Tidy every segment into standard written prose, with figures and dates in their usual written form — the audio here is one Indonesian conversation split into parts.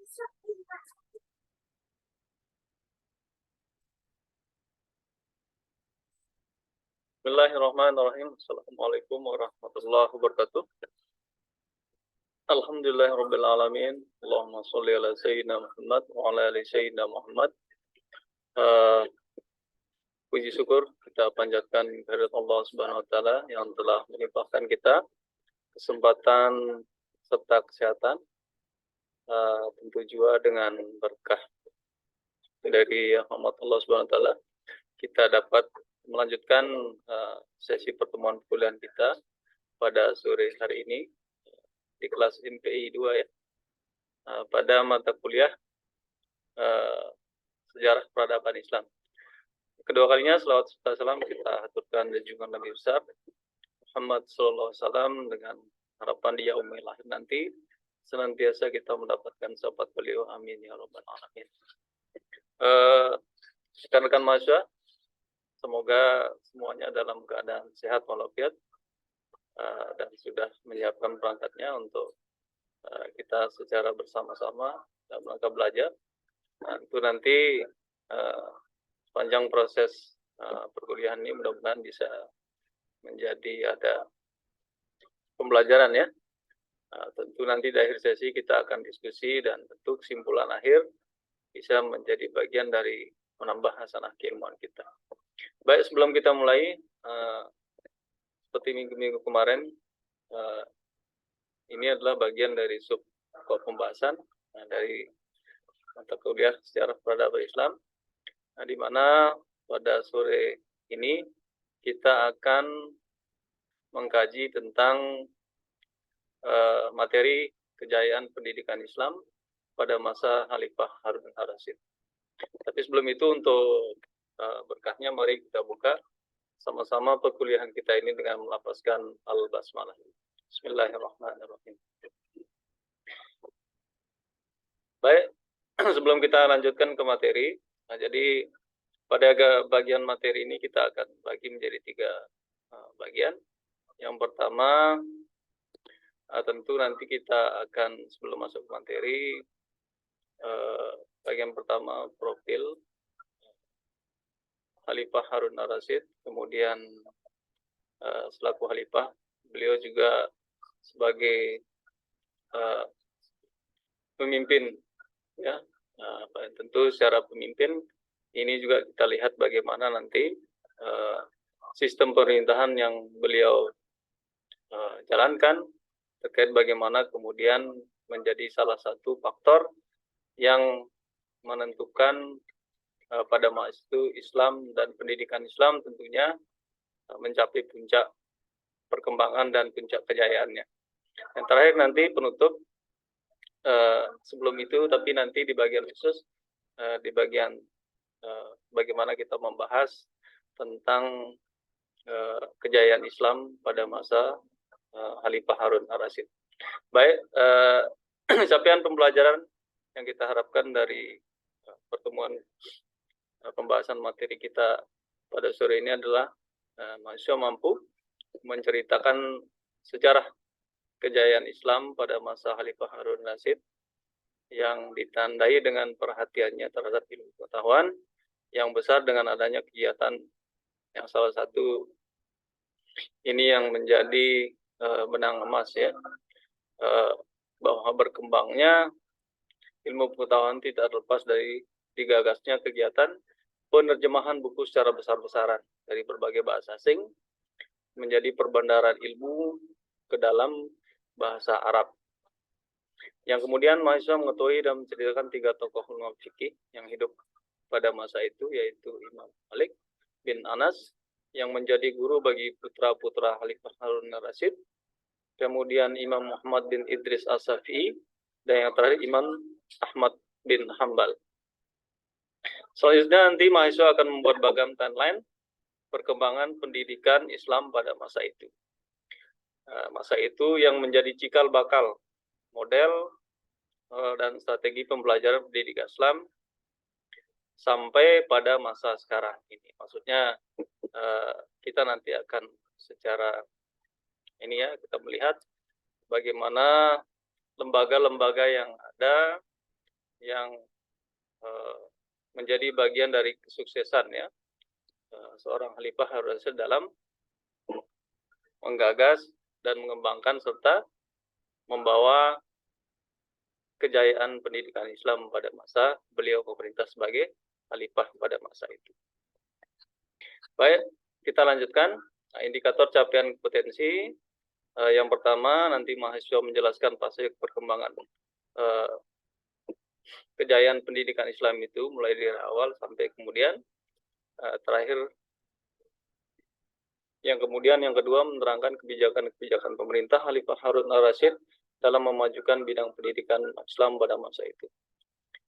Bismillahirrahmanirrahim. Assalamualaikum warahmatullahi wabarakatuh. Alhamdulillahirabbil alamin. Allahumma shalli ala sayyidina Muhammad wa ala ali sayyidina Muhammad. Puji syukur kita panjatkan kehadirat Allah Subhanahu wa taala yang telah melimpahkan kita kesempatan serta kesehatan, tentu juga dengan berkah dari rahmat Allah Subhanahu wa taala kita dapat melanjutkan sesi pertemuan kuliah kita pada sore hari ini di kelas MPI 2 ya, pada mata kuliah sejarah peradaban Islam. Kedua kalinya selawat serta salam kita haturkan junjungan Nabi besar Muhammad sallallahu alaihi wasallam dengan harapan di yaumil akhir nanti senantiasa kita mendapatkan syafaat beliau, amin ya rabbal alamin. Rekan-rekan mahasiswa, semoga semuanya dalam keadaan sehat walafiat dan sudah menyiapkan perangkatnya untuk kita secara bersama-sama dalam rangka belajar. Itu nanti sepanjang proses perkuliahan ini mudah-mudahan bisa menjadi ada pembelajaran ya. Tentu nanti di akhir sesi kita akan diskusi dan tentu kesimpulan akhir bisa menjadi bagian dari menambah hasanah keilmuan kita. Baik, sebelum kita mulai, seperti minggu-minggu kemarin, ini adalah bagian dari sub pembahasan dari mata kuliah sejarah peradaban Islam, di mana pada sore ini kita akan mengkaji tentang materi kejayaan pendidikan Islam pada masa Khalifah Harun al-Rasyid. Tapi sebelum itu untuk berkahnya mari kita buka sama-sama perkuliahan kita ini dengan melafazkan al-basmalah. Bismillahirrahmanirrahim. Baik, sebelum kita lanjutkan ke materi, jadi pada bagian materi ini kita akan bagi menjadi 3 bagian. Yang pertama, tentu nanti kita akan sebelum masuk ke materi, bagian pertama profil Khalifah Harun al-Rasyid, kemudian selaku Khalifah, beliau juga sebagai pemimpin, ya. Tentu secara pemimpin ini juga kita lihat bagaimana nanti sistem pemerintahan yang beliau jalankan terkait bagaimana kemudian menjadi salah satu faktor yang menentukan pada masa itu Islam dan pendidikan Islam tentunya mencapai puncak perkembangan dan puncak kejayaannya. Yang terakhir nanti penutup sebelum itu, tapi nanti di bagian khusus di bagian bagaimana kita membahas tentang kejayaan Islam pada masa Khalifah Harun al-Rasyid. Baik, capaian pembelajaran yang kita harapkan dari pertemuan pembahasan materi kita pada sore ini adalah mahasiswa mampu menceritakan sejarah kejayaan Islam pada masa Khalifah Harun al-Rasyid yang ditandai dengan perhatiannya terhadap ilmu pengetahuan yang besar dengan adanya kegiatan yang salah satu ini yang menjadi benang emas ya, bahwa berkembangnya ilmu pengetahuan tidak terlepas dari digagasnya kegiatan penerjemahan buku secara besar-besaran dari berbagai bahasa asing menjadi perbandaran ilmu ke dalam bahasa Arab. Yang kemudian mahasiswa mengetahui dan menceritakan 3 tokoh ulama fikih yang hidup pada masa itu, yaitu Imam Malik bin Anas yang menjadi guru bagi putra-putra Khalifah Harun al-Rasyid, kemudian Imam Muhammad bin Idris as-Syafi'i, dan yang terakhir Imam Ahmad bin Hambal. Selanjutnya nanti mahasiswa akan membuat bagian timeline perkembangan pendidikan Islam pada masa itu. Masa itu yang menjadi cikal bakal model dan strategi pembelajaran pendidikan Islam sampai pada masa sekarang ini. Maksudnya kita nanti akan secara ini ya, kita melihat bagaimana lembaga-lembaga yang ada yang menjadi bagian dari kesuksesan ya seorang Khalifah Harun al-Rashid dalam menggagas dan mengembangkan serta membawa kejayaan pendidikan Islam pada masa beliau memerintah sebagai Khalifah pada masa itu. Baik, kita lanjutkan. Nah, indikator capaian kompetensi yang pertama nanti mahasiswa menjelaskan fase perkembangan kejayaan pendidikan Islam itu mulai dari awal sampai kemudian terakhir. Yang kedua menerangkan kebijakan-kebijakan pemerintah Khalifah Harun al-Rashid dalam memajukan bidang pendidikan Islam pada masa itu.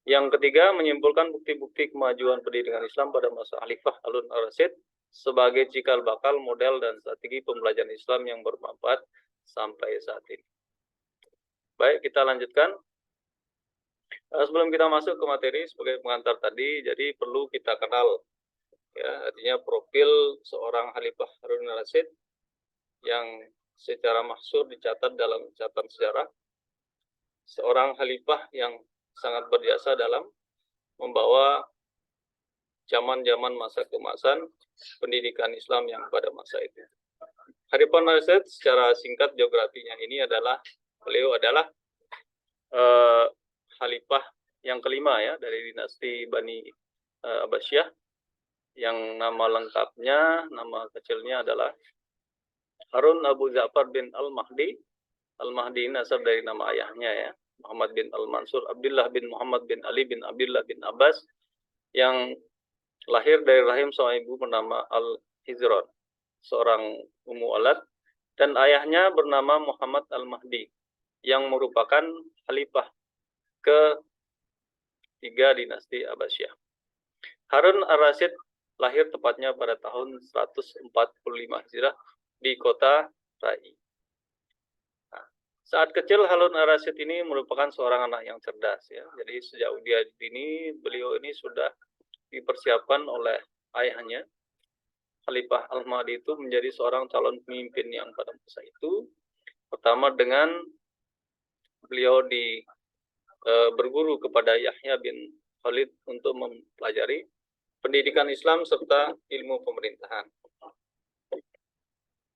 Yang ketiga menyimpulkan bukti-bukti kemajuan pendidikan Islam pada masa Khalifah Harun al-Rashid sebagai cikal bakal model dan strategi pembelajaran Islam yang bermanfaat sampai saat ini. Baik, kita lanjutkan. Sebelum kita masuk ke materi sebagai pengantar tadi, jadi perlu kita kenal ya, artinya profil seorang Khalifah Harun al-Rashid yang secara masyhur dicatat dalam catatan sejarah, seorang khalifah yang sangat berjasa dalam membawa zaman-zaman masa keemasan pendidikan Islam yang pada masa itu. Khalifah Harun al-Rashid secara singkat geografinya ini adalah beliau adalah khalifah yang kelima ya dari dinasti Bani Abbasiyah, yang nama lengkapnya, nama kecilnya adalah Harun Abu Ja'far bin Al-Mahdi. Al-Mahdi ini asal dari nama ayahnya ya, Muhammad bin Al-Mansur Abdullah bin Muhammad bin Ali bin Abdullah bin Abbas, yang lahir dari rahim seorang ibu bernama Al-Hizron, seorang ummu walad, dan ayahnya bernama Muhammad Al-Mahdi, yang merupakan khalifah ketiga dinasti Abbasiyah. Harun al-Rashid lahir tepatnya pada tahun 145 Hijriah di kota Rai. Nah, saat kecil Harun al-Rashid ini merupakan seorang anak yang cerdas ya. Jadi sejak usia dini beliau ini sudah dipersiapkan oleh ayahnya Khalifah Al-Mahdi itu menjadi seorang calon pemimpin yang pada masa itu pertama dengan beliau berguru kepada Yahya bin Khalid untuk mempelajari pendidikan Islam serta ilmu pemerintahan.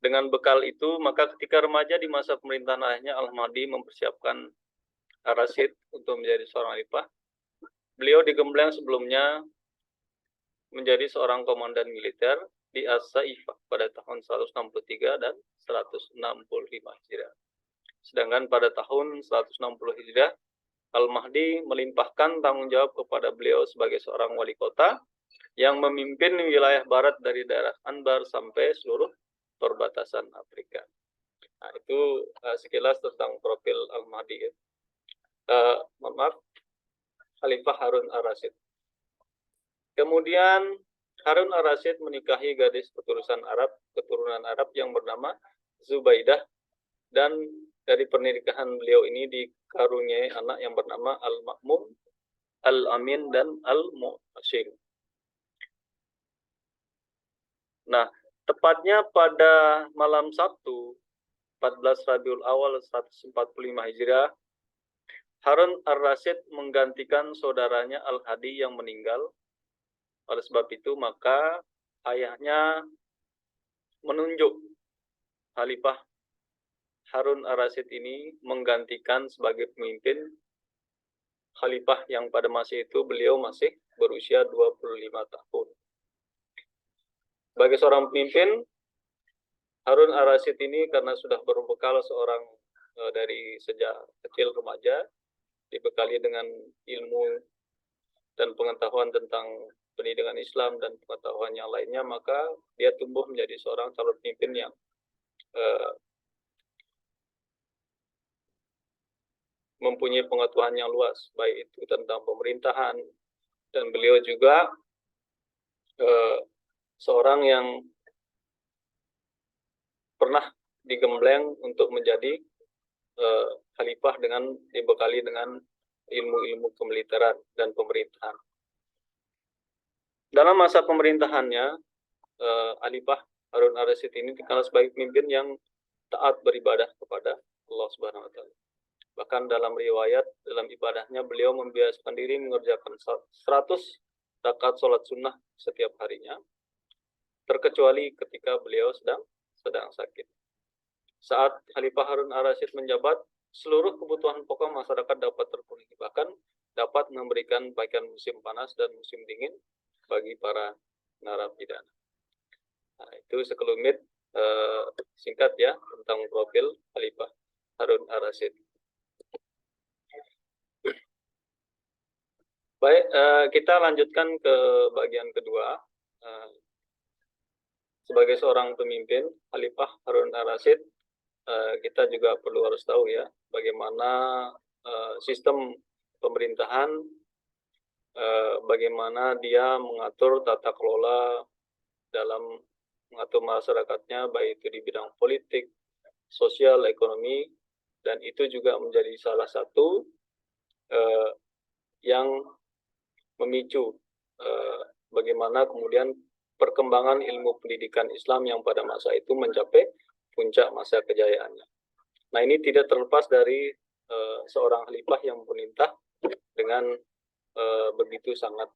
Dengan bekal itu, maka ketika remaja di masa pemerintahan ayahnya Al-Mahdi mempersiapkan Al-Rashid untuk menjadi seorang khalifah, beliau digembleng sebelumnya menjadi seorang komandan militer di As-Saifah pada tahun 163 dan 165 Hijriah. Sedangkan pada tahun 160 Hijriah, Al-Mahdi melimpahkan tanggung jawab kepada beliau sebagai seorang wali kota yang memimpin wilayah barat dari daerah Anbar sampai seluruh perbatasan Afrika. Nah, itu sekilas tentang profil Al-Mahdi. Khalifah Harun al-Rashid. Kemudian Harun al-Rashid menikahi gadis keturunan Arab yang bernama Zubaidah, dan dari pernikahan beliau ini dikaruniai anak yang bernama Al-Ma'mum, Al-Amin, dan Al-Mu'asyim. Nah, tepatnya pada malam Sabtu 14 Rabiul Awal 145 Hijriah, Harun al-Rashid menggantikan saudaranya Al-Hadi yang meninggal. Oleh sebab itu, maka ayahnya menunjuk Khalifah Harun al-Rashid ini menggantikan sebagai pemimpin khalifah yang pada masa itu beliau masih berusia 25 tahun. Sebagai seorang pemimpin, Harun al-Rashid ini karena sudah berbekal seorang dari sejak kecil remaja, dibekali dengan ilmu dan pengetahuan tentang pendidikan Islam dan pengetahuan yang lainnya, maka dia tumbuh menjadi seorang calon pemimpin yang mempunyai pengetahuan yang luas, baik itu tentang pemerintahan, dan beliau juga seorang yang pernah digembleng untuk menjadi khalifah dengan dibekali dengan ilmu-ilmu kemiliteran dan pemerintahan. Dalam masa pemerintahannya, Khalifah Harun al-Rashid ini dikenal sebagai pemimpin yang taat beribadah kepada Allah Subhanahu wa Ta'ala. Bahkan dalam riwayat, dalam ibadahnya beliau membiasakan diri mengerjakan 100 rakaat sholat sunnah setiap harinya, terkecuali ketika beliau sedang sakit. Saat Khalifah Harun ar-Rasyid menjabat, seluruh kebutuhan pokok masyarakat dapat terpenuhi, bahkan dapat memberikan pakaian musim panas dan musim dingin bagi para narapidana. Nah, itu sekelumit singkat ya tentang profil Khalifah Harun ar-Rasyid. Baik, kita lanjutkan ke bagian kedua. Sebagai seorang pemimpin, Khalifah Harun ar-Rasyid, kita juga perlu harus tahu ya bagaimana sistem pemerintahan, bagaimana dia mengatur tata kelola dalam mengatur masyarakatnya, baik itu di bidang politik, sosial, ekonomi, dan itu juga menjadi salah satu yang memicu bagaimana kemudian perkembangan ilmu pendidikan Islam yang pada masa itu mencapai puncak masa kejayaannya. Nah, ini tidak terlepas dari seorang khalifah yang memerintah dengan begitu sangat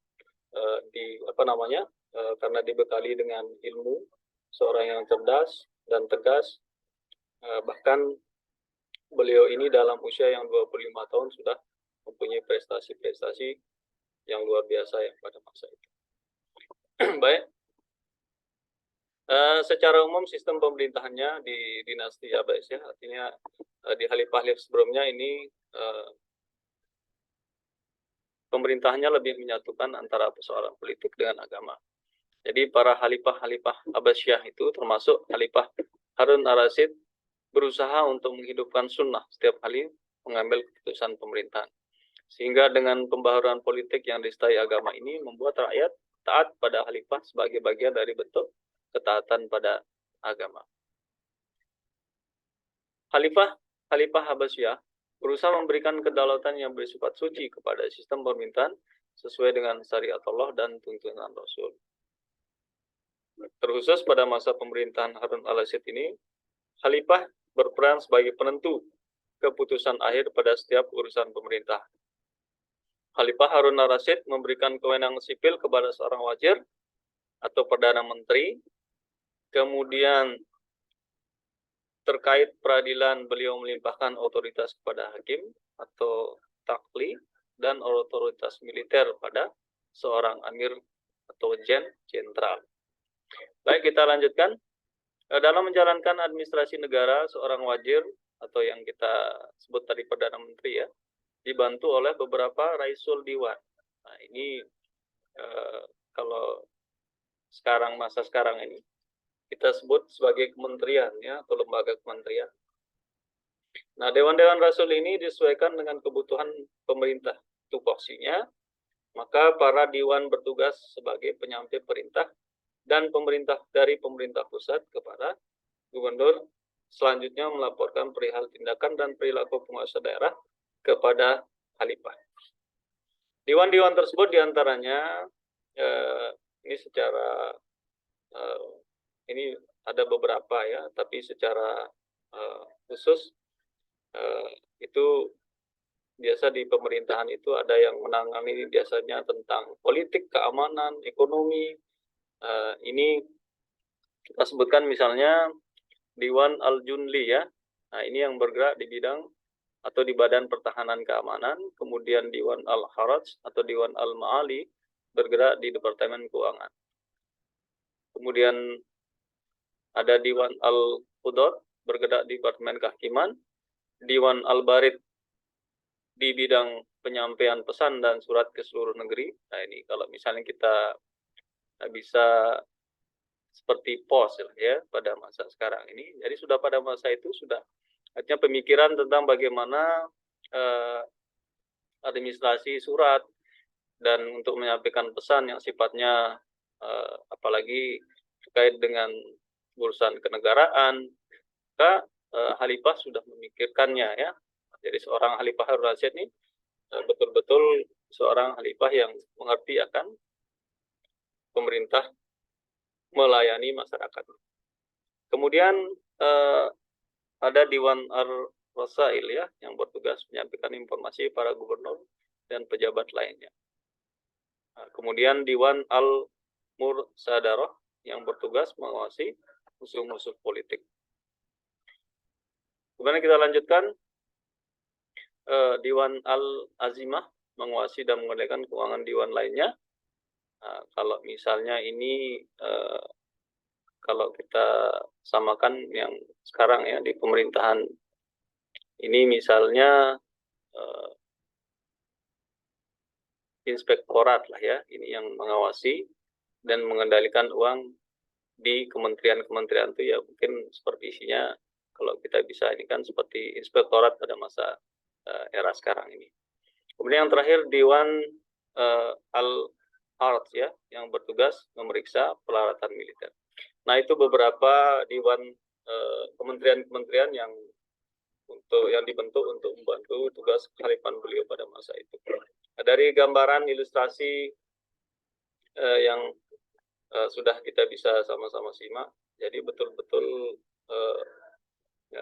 karena dibekali dengan ilmu, seorang yang cerdas dan tegas, bahkan beliau ini dalam usia yang 25 tahun sudah mempunyai prestasi-prestasi yang luar biasa yang pada masa itu. Baik, secara umum sistem pemerintahannya di dinasti Abbasiyah, artinya di khalifah-khalifah sebelumnya ini pemerintahannya lebih menyatukan antara persoalan politik dengan agama. Jadi para khalifah-khalifah Abbasiyah itu termasuk Khalifah Harun ar-Rasyid berusaha untuk menghidupkan sunnah setiap kali mengambil keputusan pemerintahan. Sehingga dengan pembaharuan politik yang disertai agama ini membuat rakyat taat pada khalifah sebagai bagian dari bentuk ketaatan pada agama. Khalifah Abbasiyah berusaha memberikan kedaulatan yang bersifat suci kepada sistem pemerintahan sesuai dengan syariat Allah dan tuntunan Rasul. Terkhusus pada masa pemerintahan Harun al-Rasyid ini, Khalifah berperan sebagai penentu keputusan akhir pada setiap urusan pemerintah. Khalifah Harun ar-Rasyid memberikan kewenangan sipil kepada seorang wazir atau perdana menteri. Kemudian terkait peradilan, beliau melimpahkan otoritas kepada hakim atau takli dan otoritas militer pada seorang amir atau jenderal. Baik, kita lanjutkan. Dalam menjalankan administrasi negara, seorang wazir atau yang kita sebut tadi perdana menteri ya, dibantu oleh beberapa raisul diwan. Nah, ini kalau masa sekarang ini kita sebut sebagai kementerian ya, atau lembaga kementerian. Nah, dewan-dewan rasul ini disesuaikan dengan kebutuhan pemerintah tupoksinya, maka para diwan bertugas sebagai penyampai perintah dan dari pemerintah pusat kepada gubernur, selanjutnya melaporkan perihal tindakan dan perilaku penguasa daerah kepada khalifah. Diwan-diwan tersebut diantaranya ini secara ini ada beberapa ya, tapi secara khusus itu biasa di pemerintahan itu ada yang menangani biasanya tentang politik, keamanan, ekonomi. Ini kita sebutkan misalnya Diwan Al-Junli ya. Nah, ini yang bergerak di bidang atau di Badan Pertahanan Keamanan. Kemudian Diwan Al-Haraj atau Diwan Al-Ma'ali bergerak di Departemen Keuangan. Kemudian ada Diwan Al-Qudot bergerak di Departemen Kehakiman. Diwan Al-Barid di bidang penyampaian pesan dan surat ke seluruh negeri. Nah, ini kalau misalnya kita bisa seperti pos ya pada masa sekarang ini. Jadi sudah pada masa itu sudah artinya pemikiran tentang bagaimana administrasi surat dan untuk menyampaikan pesan yang sifatnya apalagi terkait dengan urusan kenegaraan, maka khalifah sudah memikirkannya ya. Jadi seorang khalifah Harun ar-Rasyid ini betul-betul seorang khalifah yang mengerti akan pemerintah melayani masyarakat. Kemudian ada Diwan Rasail ya, yang bertugas menyampaikan informasi para gubernur dan pejabat lainnya. Kemudian Dewan Al-Mursadarah yang bertugas mengawasi musuh-musuh politik. Kemudian kita lanjutkan, Dewan Al-Azimah mengawasi dan mengendalikan keuangan dewan lainnya. Kalau misalnya ini kalau kita samakan yang sekarang ya di pemerintahan ini, misalnya inspektorat lah ya, ini yang mengawasi dan mengendalikan uang di kementerian-kementerian itu ya, mungkin seperti isinya kalau kita bisa ini kan seperti inspektorat pada masa era sekarang ini. Kemudian yang terakhir Dewan Al-Arts ya, yang bertugas memeriksa peralatan militer. Nah, itu beberapa dewan kementerian-kementerian yang dibentuk untuk membantu tugas kekhalifahan beliau pada masa itu. Dari gambaran ilustrasi yang sudah kita bisa sama-sama simak, jadi betul-betul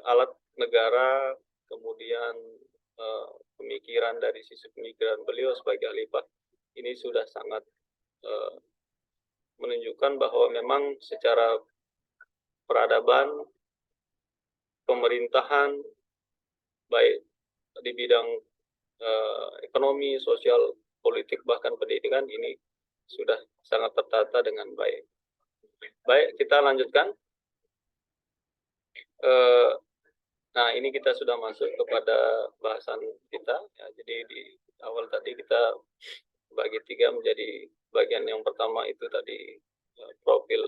alat negara, kemudian pemikiran dari sisi pemikiran beliau sebagai khalifah ini sudah sangat menunjukkan bahwa memang secara peradaban, pemerintahan, baik di bidang ekonomi, sosial, politik, bahkan pendidikan ini sudah sangat tertata dengan baik. Baik, kita lanjutkan. Nah, ini kita sudah masuk kepada bahasan kita. Ya, jadi di awal tadi kita bagi tiga menjadi bagian yang pertama itu tadi profil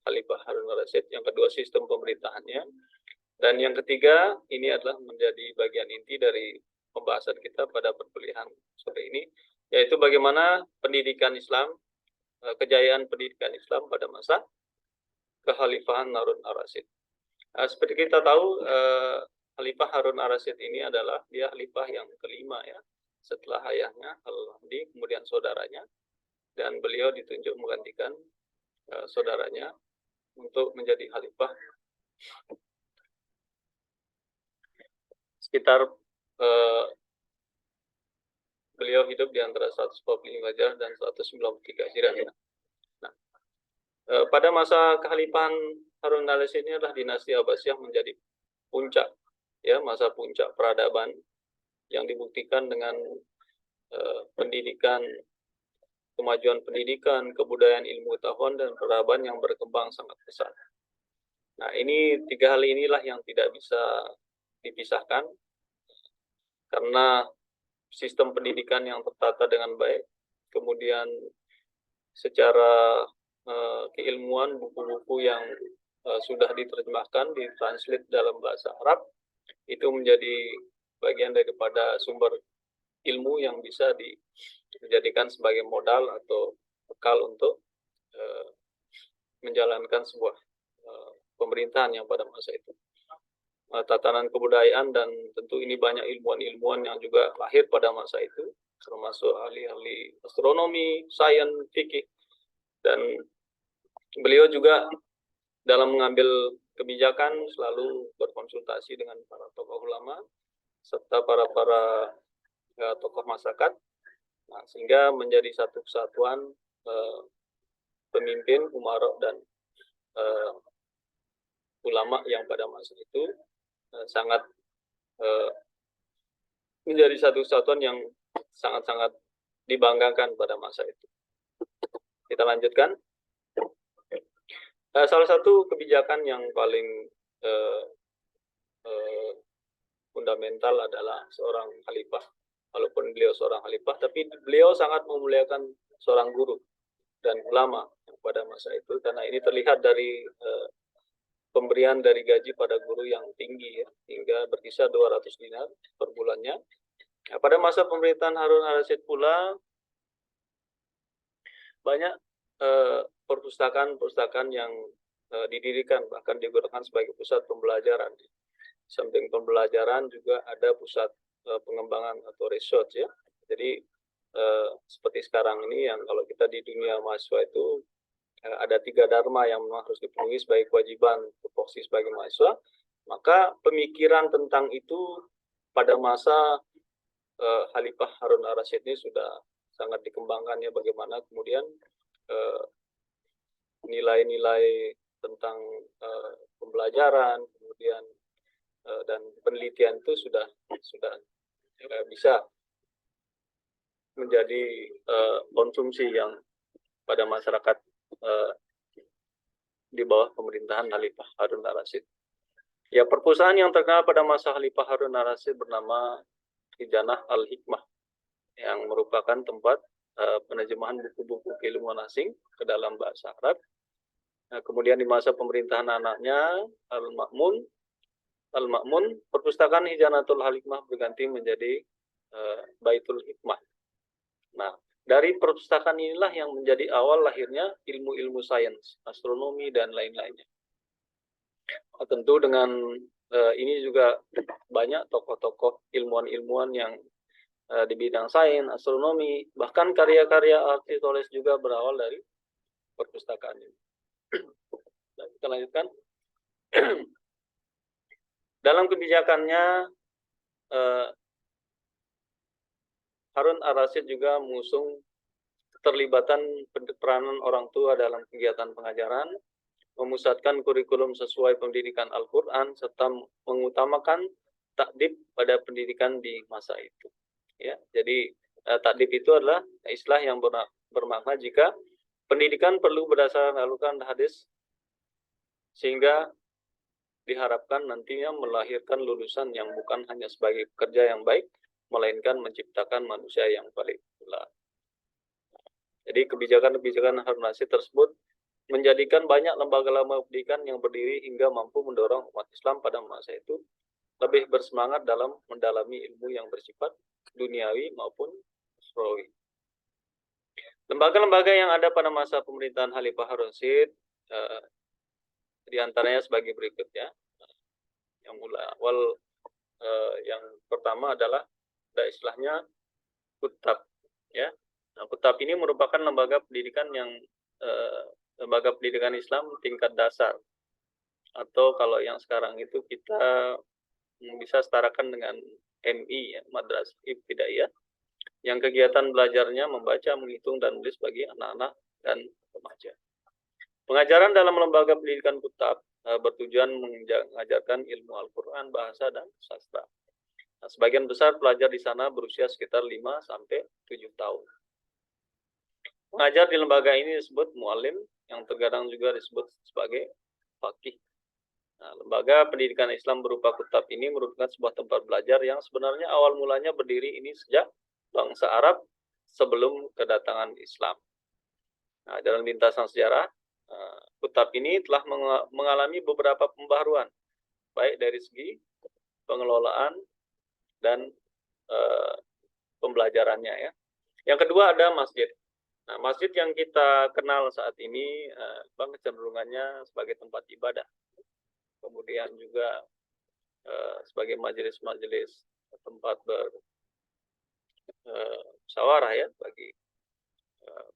Khalifah Harun al-Rasyid, yang kedua sistem pemerintahannya, dan yang ketiga ini adalah menjadi bagian inti dari pembahasan kita pada perkuliahan sore ini, yaitu bagaimana pendidikan Islam, kejayaan pendidikan Islam pada masa kekhalifahan Harun al-Rasyid. Seperti kita tahu, Khalifah Harun al-Rasyid ini adalah dia khalifah yang kelima ya, setelah ayahnya Al-Mahdi, kemudian saudaranya, dan beliau ditunjuk menggantikan saudaranya untuk menjadi khalifah sekitar beliau hidup di antara 145 Hijriah dan 193 Hijriah. Nah, pada masa kekhalifahan Harun al-Rasyid ini adalah dinasti Abbasiyah menjadi puncak ya, masa puncak peradaban yang dibuktikan dengan pendidikan, kemajuan pendidikan, kebudayaan, ilmu pengetahuan dan peradaban yang berkembang sangat pesat. Nah, ini tiga hal inilah yang tidak bisa dipisahkan, karena sistem pendidikan yang tertata dengan baik, kemudian secara keilmuan, buku-buku yang sudah diterjemahkan, ditranslate dalam bahasa Arab, itu menjadi bagian daripada sumber ilmu yang bisa dijadikan sebagai modal atau bekal untuk menjalankan sebuah pemerintahan yang pada masa itu. Tatanan kebudayaan, dan tentu ini banyak ilmuwan-ilmuwan yang juga lahir pada masa itu, termasuk ahli-ahli astronomi, sains, fikih, dan beliau juga dalam mengambil kebijakan selalu berkonsultasi dengan para tokoh ulama serta para tokoh masyarakat, nah, sehingga menjadi satu kesatuan pemimpin, umarok, dan ulama yang pada masa itu sangat menjadi satu kesatuan yang sangat-sangat dibanggakan pada masa itu. Kita lanjutkan. Salah satu kebijakan yang paling fundamental adalah seorang khalifah. Walaupun beliau seorang khalifah, tapi beliau sangat memuliakan seorang guru dan ulama pada masa itu, karena ini terlihat dari pemberian dari gaji pada guru yang tinggi ya, hingga berkisar 200 dinar per bulannya. Nah, pada masa pemerintahan Harun al-Rasyid pula banyak perpustakaan yang didirikan, bahkan digunakan sebagai pusat pembelajaran. Samping pembelajaran juga ada pusat pengembangan atau research ya. Jadi seperti sekarang ini yang kalau kita di dunia mahasiswa itu ada 3 dharma yang memang harus dipenuhi sebagai kewajiban tupoksi sebagai mahasiswa. Maka pemikiran tentang itu pada masa Khalifah Harun al-Rasyid ini sudah sangat dikembangkan ya, bagaimana kemudian nilai-nilai tentang pembelajaran kemudian dan penelitian itu sudah bisa menjadi konsumsi yang pada masyarakat di bawah pemerintahan Khalifah Harun al-Rasyid. Ya, perpustakaan yang terkenal pada masa Khalifah Harun al-Rasyid bernama Khijanah Al-Hikmah, yang merupakan tempat penerjemahan buku-buku keilmuan asing ke dalam bahasa Arab. Nah, kemudian di masa pemerintahan anaknya Al-Ma'mun, perpustakaan Khijanatul Al-Hikmah berganti menjadi Baitul Hikmah. Nah, dari perpustakaan inilah yang menjadi awal lahirnya ilmu-ilmu sains, astronomi, dan lain-lainnya. Nah, tentu dengan ini juga banyak tokoh-tokoh ilmuwan-ilmuwan yang di bidang sains, astronomi, bahkan karya-karya Aristoteles juga berawal dari perpustakaan ini. Nah, kita lanjutkan. Dalam kebijakannya, Harun al-Rasyid juga mengusung keterlibatan peranan orang tua dalam kegiatan pengajaran, memusatkan kurikulum sesuai pendidikan Al-Quran, serta mengutamakan takdib pada pendidikan di masa itu. Ya, jadi takdib itu adalah istilah yang bermakna jika pendidikan perlu berdasarkan Al-Quran dan hadis, sehingga diharapkan nantinya melahirkan lulusan yang bukan hanya sebagai pekerja yang baik, melainkan menciptakan manusia yang baik pula. Jadi kebijakan-kebijakan Harun al-Rasyid tersebut menjadikan banyak lembaga-lembaga pendidikan yang berdiri hingga mampu mendorong umat Islam pada masa itu lebih bersemangat dalam mendalami ilmu yang bersifat duniawi maupun ukhrawi. Lembaga-lembaga yang ada pada masa pemerintahan Khalifah Harun al-Rasyid di antaranya sebagai berikut ya. Yang mulai awal yang pertama adalah istilahnya kutab ya. Nah, kutab ini merupakan lembaga pendidikan yang lembaga pendidikan Islam tingkat dasar, atau kalau yang sekarang itu kita bisa setarakan dengan MI ya, Madrasah Ibtidaiyah, yang kegiatan belajarnya membaca, menghitung, dan menulis bagi anak-anak dan remaja. Pengajaran dalam lembaga pendidikan kutab bertujuan mengajarkan ilmu Al-Quran, bahasa, dan sastra. Nah, sebagian besar pelajar di sana berusia sekitar 5-7 tahun. Pengajar di lembaga ini disebut mu'alim, yang terkadang juga disebut sebagai faqih. Nah, lembaga pendidikan Islam berupa kutab ini merupakan sebuah tempat belajar yang sebenarnya awal mulanya berdiri ini sejak bangsa Arab sebelum kedatangan Islam. Nah, dalam lintasan sejarah, kutab ini telah mengalami beberapa pembaharuan, baik dari segi pengelolaan dan pembelajarannya ya. Yang kedua ada masjid. Nah, masjid yang kita kenal saat ini kecenderungannya sebagai tempat ibadah, kemudian juga sebagai majelis-majelis tempat bermusyawarah ya bagi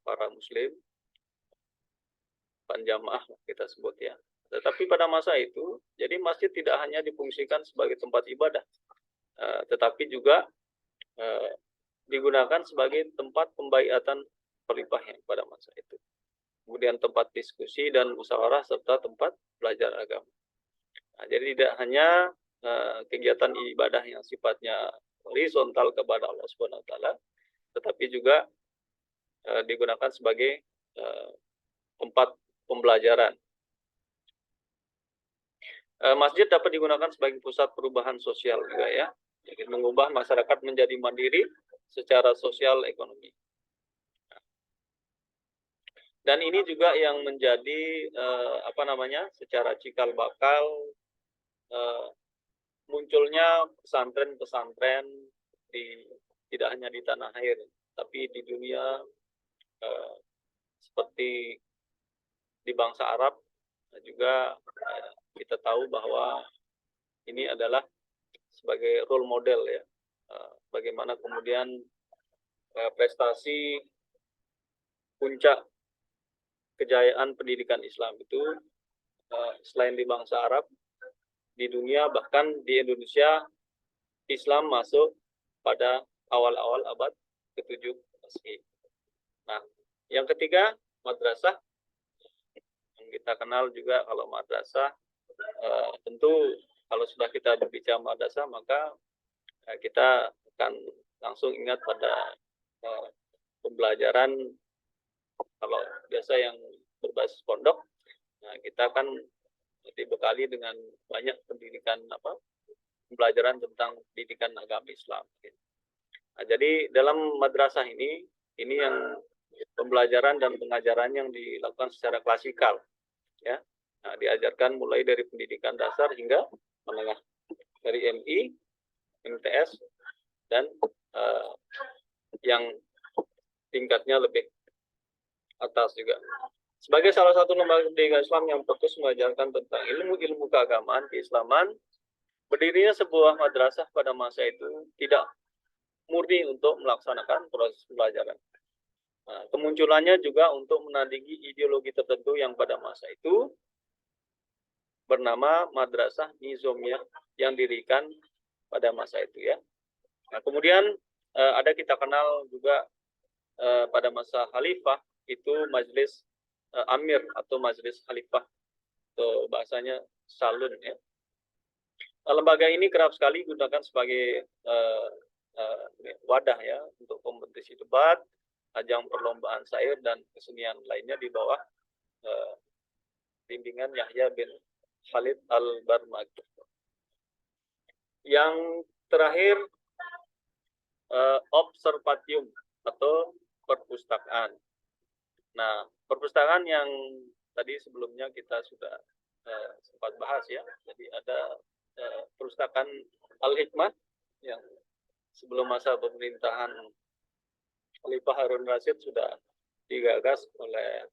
para muslim, panjamaah kita sebut ya. Tetapi pada masa itu, jadi masjid tidak hanya difungsikan sebagai tempat ibadah, tetapi juga digunakan sebagai tempat pembaiatan khalifah yang pada masa itu. Kemudian tempat diskusi dan musyawarah serta tempat belajar agama. Nah, jadi tidak hanya kegiatan ibadah yang sifatnya horizontal kepada Allah Subhanahu wa taala, tetapi juga digunakan sebagai tempat pembelajaran. Masjid dapat digunakan sebagai pusat perubahan sosial juga ya. Jadi mengubah masyarakat menjadi mandiri secara sosial ekonomi. Dan ini juga yang menjadi secara cikal bakal munculnya pesantren-pesantren tidak hanya di tanah air, tapi di dunia seperti di bangsa Arab juga kita tahu bahwa ini adalah sebagai role model ya, bagaimana kemudian prestasi puncak kejayaan pendidikan Islam itu selain di bangsa Arab, di dunia, bahkan di Indonesia Islam masuk pada awal-awal abad ke-7 Masehi. Nah, yang ketiga madrasah, yang kita kenal juga kalau madrasah tentu kalau sudah kita berbicara madrasah maka kita akan langsung ingat pada pembelajaran kalau biasa yang berbasis pondok. Nah, kita akan dibekali dengan banyak pendidikan pembelajaran tentang pendidikan agama Islam. Nah, jadi dalam madrasah ini yang pembelajaran dan pengajaran yang dilakukan secara klasikal, ya. Nah, diajarkan mulai dari pendidikan dasar hingga menengah, dari MI, MTS, dan yang tingkatnya lebih atas juga. Sebagai salah satu lembaga pendidikan Islam yang fokus mengajarkan tentang ilmu-ilmu keagamaan, keislaman, berdirinya sebuah madrasah pada masa itu tidak murni untuk melaksanakan proses pembelajaran. Nah, kemunculannya juga untuk menandingi ideologi tertentu yang pada masa itu bernama Madrasah Nizamiyah yang didirikan pada masa itu, ya. Nah, kemudian ada kita kenal juga pada masa Khalifah itu Majelis Amir atau Majelis Khalifah, atau bahasanya Salun, ya. Lembaga ini kerap sekali digunakan sebagai wadah, ya, untuk kompetisi debat, ajang perlombaan syair dan kesenian lainnya di bawah bimbingan Yahya bin Khalid al-Barmaki. Yang terakhir observatium atau perpustakaan. Nah, perpustakaan yang tadi sebelumnya kita sudah sempat bahas, ya. Jadi ada perpustakaan Al-Hikmah yang sebelum masa pemerintahan Khalifah Harun Rasyid sudah digagas oleh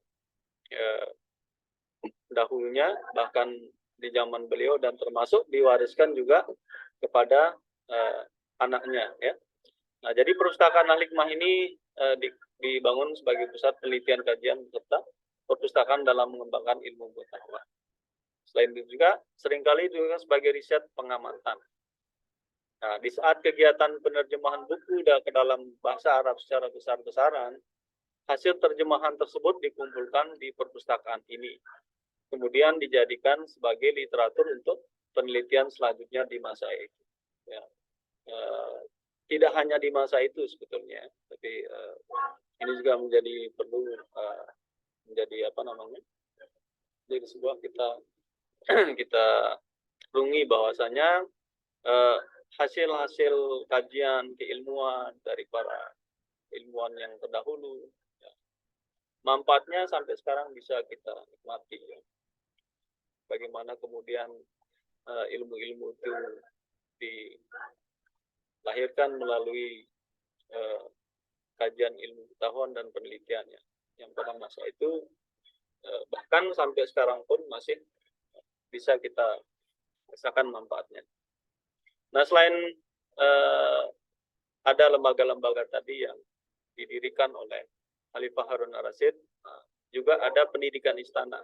dahulunya, bahkan di zaman beliau, dan termasuk diwariskan juga kepada anaknya, ya. Nah, jadi perpustakaan Al-Hikmah ini dibangun sebagai pusat penelitian, kajian, serta perpustakaan dalam mengembangkan ilmu pengetahuan. Selain itu juga seringkali juga sebagai riset pengamatan. Nah, di saat kegiatan penerjemahan buku ke dalam bahasa Arab secara besar-besaran, hasil terjemahan tersebut dikumpulkan di perpustakaan ini, kemudian dijadikan sebagai literatur untuk penelitian selanjutnya di masa itu. Ya. Tidak hanya di masa itu sebetulnya, tapi ini juga menjadi perlu menjadi jadi sebuah kita rungi bahwasanya hasil-hasil kajian keilmuan dari para ilmuwan yang terdahulu, ya, manfaatnya sampai sekarang bisa kita nikmati, ya. Bagaimana kemudian ilmu-ilmu itu dilahirkan melalui kajian ilmu pengetahuan dan penelitiannya, yang pada masa itu bahkan sampai sekarang pun masih bisa kita rasakan manfaatnya. Nah, selain ada lembaga-lembaga tadi yang didirikan oleh Khalifah Harun al-Rasyid, juga ada pendidikan istana.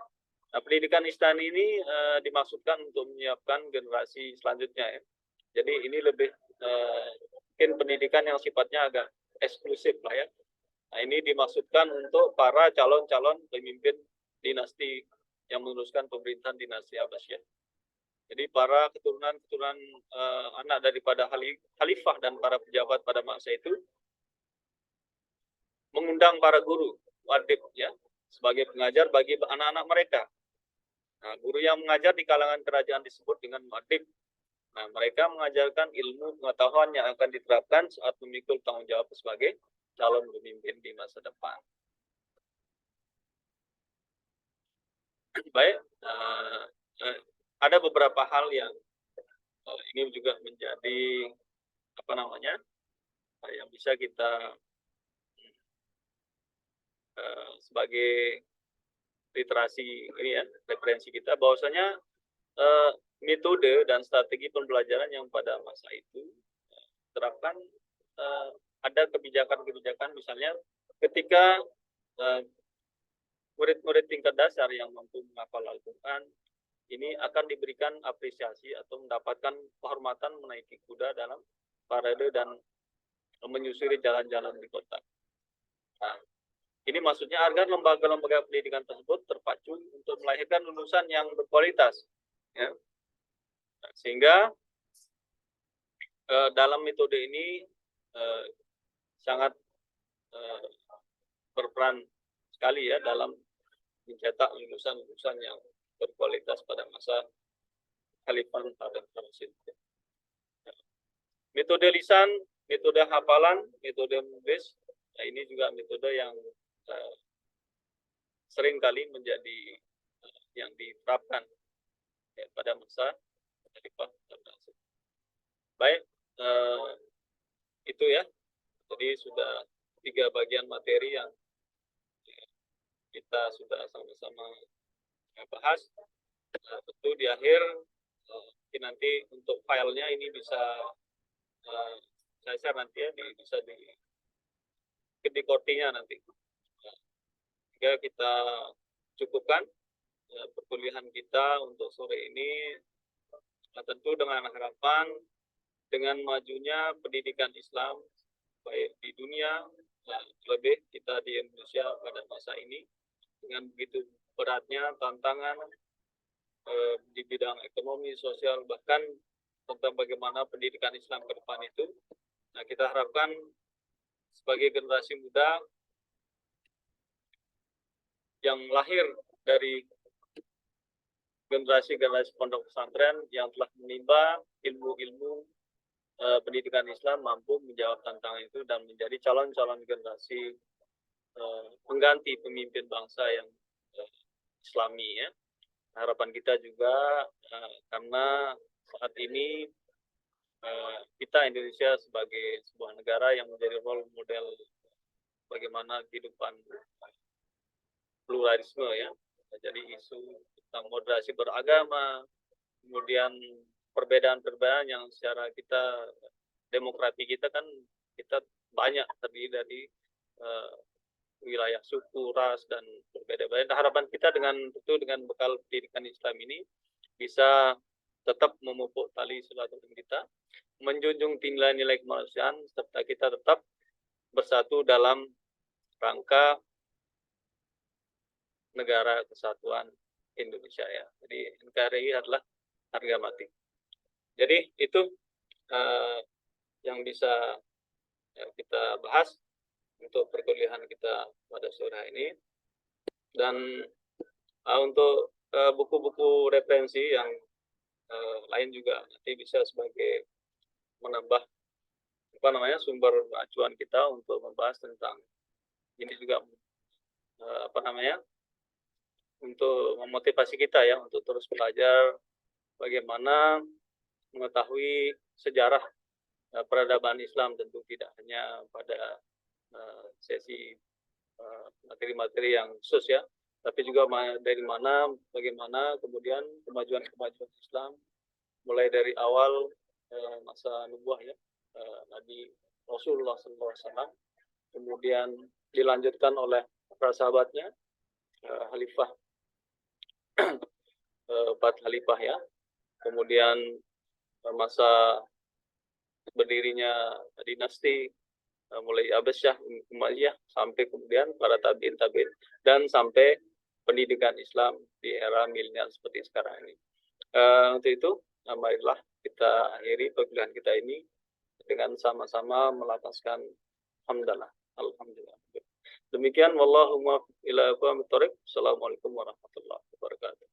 Nah, pendidikan istana ini dimaksudkan untuk menyiapkan generasi selanjutnya, ya. Jadi ini lebih mungkin pendidikan yang sifatnya agak eksklusif lah, ya. Nah, ini dimaksudkan untuk para calon-calon pemimpin dinasti yang meneruskan pemerintahan dinasti Abbasiyah. Jadi para keturunan anak daripada khalifah dan para pejabat pada masa itu mengundang para guru wadib, ya, sebagai pengajar bagi anak-anak mereka. Nah, guru yang mengajar di kalangan kerajaan disebut dengan wadib. Nah, mereka mengajarkan ilmu pengetahuan yang akan diterapkan saat memikul tanggung jawab sebagai calon pemimpin di masa depan. Baik, ada beberapa hal yang ini juga menjadi yang bisa kita sebagai literasi ini, ya, referensi kita, bahwasanya metode dan strategi pembelajaran yang pada masa itu terapkan, ada kebijakan-kebijakan, misalnya ketika murid-murid tingkat dasar yang mampu menghafal Al-Quran ini akan diberikan apresiasi atau mendapatkan kehormatan menaiki kuda dalam parade dan menyusuri jalan-jalan di kota. Nah, ini maksudnya agar lembaga-lembaga pendidikan tersebut terpacu untuk melahirkan lulusan yang berkualitas, ya. Sehingga dalam metode ini sangat berperan sekali ya dalam mencetak lulusan-lulusan yang berkualitas pada masa Khalifah Harun Rasyid. Metode lisan, metode hafalan, metode menulis, nah ini juga metode yang sering kali menjadi yang diterapkan ya, pada masa Khalifah Harun Rasyid. Baik, itu ya. Jadi sudah 3 bagian materi yang kita sudah sama-sama bahas. Tentu di akhir nanti untuk filenya ini bisa saya share nanti ya, bisa di kortingnya nanti. Jika kita cukupkan perkuliahan kita untuk sore ini, tentu dengan harapan dengan majunya pendidikan Islam baik di dunia, lebih kita di Indonesia pada masa ini dengan begitu beratnya tantangan di bidang ekonomi, sosial, bahkan tentang bagaimana pendidikan Islam ke depan itu. Nah, kita harapkan sebagai generasi muda yang lahir dari generasi-generasi pondok pesantren yang telah menimba ilmu-ilmu pendidikan Islam mampu menjawab tantangan itu dan menjadi calon-calon generasi pengganti pemimpin bangsa yang Islami ya. Harapan kita juga karena saat ini kita Indonesia sebagai sebuah negara yang menjadi role model bagaimana kehidupan pluralisme ya. Jadi isu tentang moderasi beragama, kemudian perbedaan-perbedaan yang secara kita demokrasi kita kan kita banyak terdiri dari wilayah suku, ras dan berbeda-beda. Harapan kita dengan bekal pendidikan Islam ini bisa tetap memupuk tali silaturahmi kita, menjunjung tinggi nilai kemanusiaan serta kita tetap bersatu dalam rangka negara kesatuan Indonesia ya. Jadi NKRI adalah harga mati. Jadi itu yang bisa kita bahas untuk perkuliahan kita pada sore ini. Dan untuk buku-buku referensi yang lain juga nanti bisa sebagai menambah sumber acuan kita untuk membahas tentang ini juga untuk memotivasi kita ya untuk terus belajar bagaimana mengetahui sejarah peradaban Islam, tentu tidak hanya pada sesi materi-materi yang khusus ya, tapi juga dari bagaimana kemudian kemajuan Islam mulai dari awal masa nubuah ya, Nabi Rasulullah SAW, kemudian dilanjutkan oleh para sahabatnya, Khalifah 4 Khalifah ya, kemudian masa berdirinya dinasti mulai Abbasiyah, Umayyah sampai kemudian para tabi'in dan sampai pendidikan Islam di era milenial seperti sekarang ini. Untuk itu, marilah kita akhiri perkuliahan kita ini dengan sama-sama melafazkan hamdalah. Alhamdulillah. Demikian, wallahu muwaffiq ila aqwamit thoriq. Assalamualaikum warahmatullahi wabarakatuh.